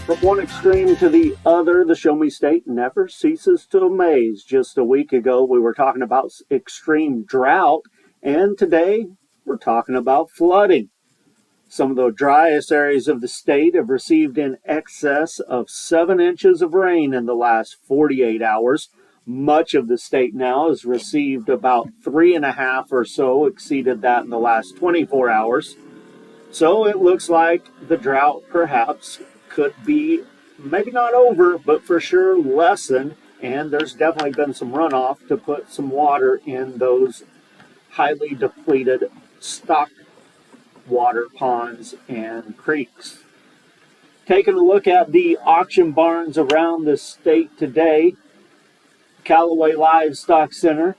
From one extreme to the other, the Show Me State never ceases to amaze. Just a week ago, we were talking about extreme drought, and today we're talking about flooding. Some of the driest areas of the state have received in excess of 7 inches of rain in the last 48 hours. Much of the state now has received about 3.5 or so, exceeded that in the last 24 hours. So it looks like the drought perhaps could be maybe not over, but for sure lessened, and there's definitely been some runoff to put some water in those highly depleted stock water ponds and creeks. Taking a look at the auction barns around the state today, Callaway Livestock Center,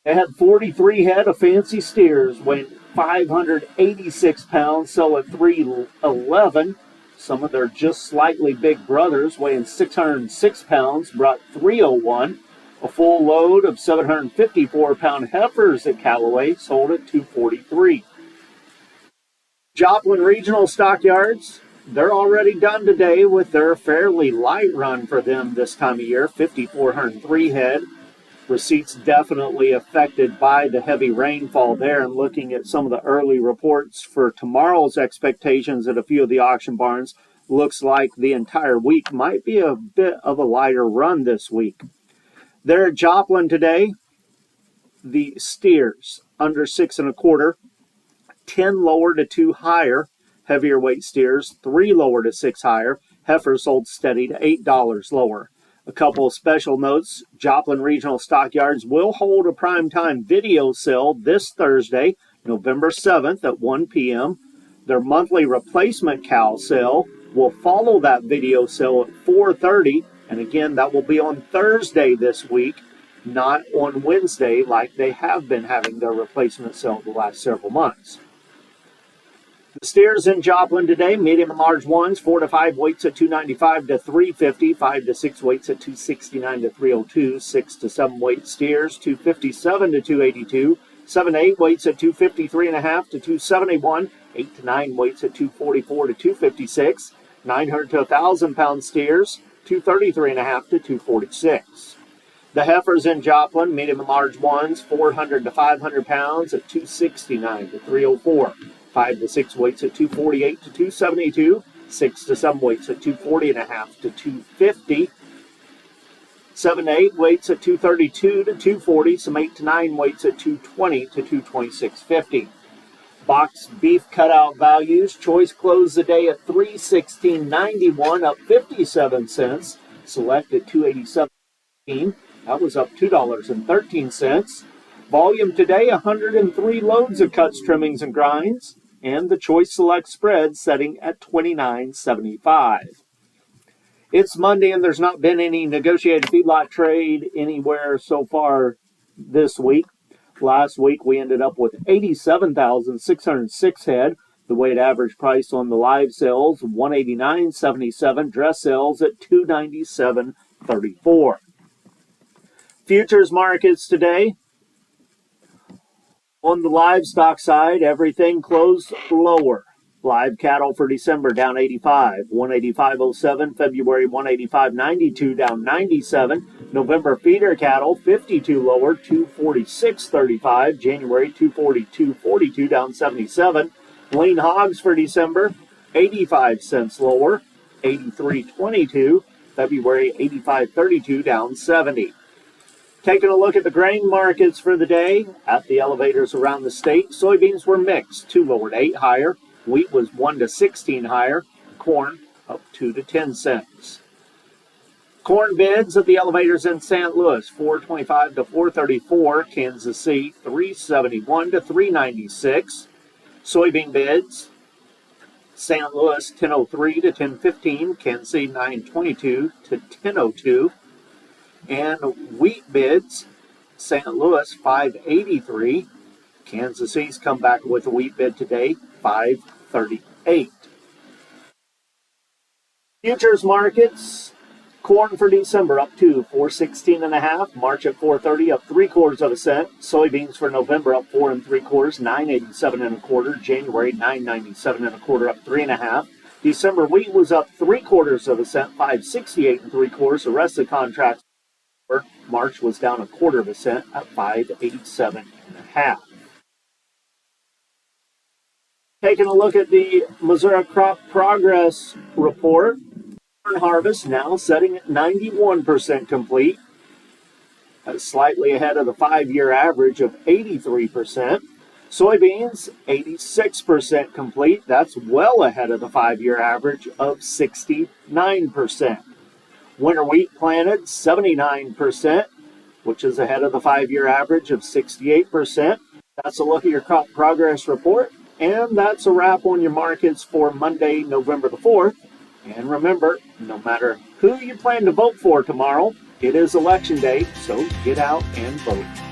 they had 43 head of fancy steers weighing 586 pounds, sell at $311. Some of their just slightly big brothers weighing 606 pounds brought $301. A full load of 754-pound heifers at Callaway sold at $243. Joplin Regional Stockyards, they're already done today with their fairly light run for them this time of year, 5,403 head. Receipts definitely affected by the heavy rainfall there, and looking at some of the early reports for tomorrow's expectations at a few of the auction barns, looks like the entire week might be a bit of a lighter run this week. There at Joplin today, the steers under 6 1/4, 10 lower to 2 higher, heavier weight steers 3 lower to 6 higher, heifers sold steady to $8 lower. A couple of special notes: Joplin Regional Stockyards will hold a primetime video sale this Thursday, November 7th at 1 p.m. Their monthly replacement cow sale will follow that video sale at 4:30, and again, that will be on Thursday this week, not on Wednesday like they have been having their replacement sale the last several months. The steers in Joplin today, medium and large ones, 4 to 5 weights at $295 to $350, 5 to 6 weights at $269 to $302, 6 to 7 weight steers, $257 to $282, 7 to 8 weights at $253.5 to $271, 8 to 9 weights at $244 to $256, 900 to 1,000 pound steers, $233.5 to $246. The heifers in Joplin, medium and large ones, 400 to 500 pounds at $269 to $304. 5 to 6 weights at $248 to $272, 6 to 7 weights at $240.5 to $250, 7 to 8 weights at $232 to $240, some 8 to 9 weights at $220 to $226.50. Box beef cutout values, choice closed the day at $316.91, up 57 cents. Select at $287.15, that was up $2.13. Volume today, 103 loads of cuts, trimmings, and grinds, and the Choice Select spread setting at $29.75. It's Monday, and there's not been any negotiated feedlot trade anywhere so far this week. Last week, we ended up with 87,606 head. The weighted average price on the live sales, $189.77. Dress sales at $297.34. Futures markets today. On the livestock side, everything closed lower. Live cattle for December down 85, 185.07. February 185.92, down 97. November feeder cattle 52 lower, 246.35. January 242.42, down 77. Lean hogs for December 85 cents lower, 83.22. February 85.32, down 70. Taking a look at the grain markets for the day at the elevators around the state, soybeans were mixed, 2 lower to 8 higher. Wheat was 1 to 16 higher. Corn up 2 to 10 cents. Corn bids at the elevators in St. Louis, 425 to 434. Kansas City, 371 to 396. Soybean bids, St. Louis, 1003 to 1015. Kansas City, 922 to 1002. And wheat bids, St. Louis, 583. Kansas City's come back with a wheat bid today, 538. Futures markets, corn for December up to 416.5. March at 430, up 3/4 cent. Soybeans for November up 4 3/4, 987 1/4. January 997 1/4, up 3.5. December wheat was up 3/4 of a cent, 5.68 3/4. The rest of the contracts. March was down 1/4 of a cent at 5.87 1/2. Taking a look at the Missouri Crop Progress Report, corn harvest now setting at 91% complete. That's slightly ahead of the 5-year average of 83%. Soybeans, 86% complete. That's well ahead of the 5-year average of 69%. Winter wheat planted, 79%, which is ahead of the 5-year average of 68%. That's a look at your crop progress report. And that's a wrap on your markets for Monday, November the 4th. And remember, no matter who you plan to vote for tomorrow, it is election day, so get out and vote.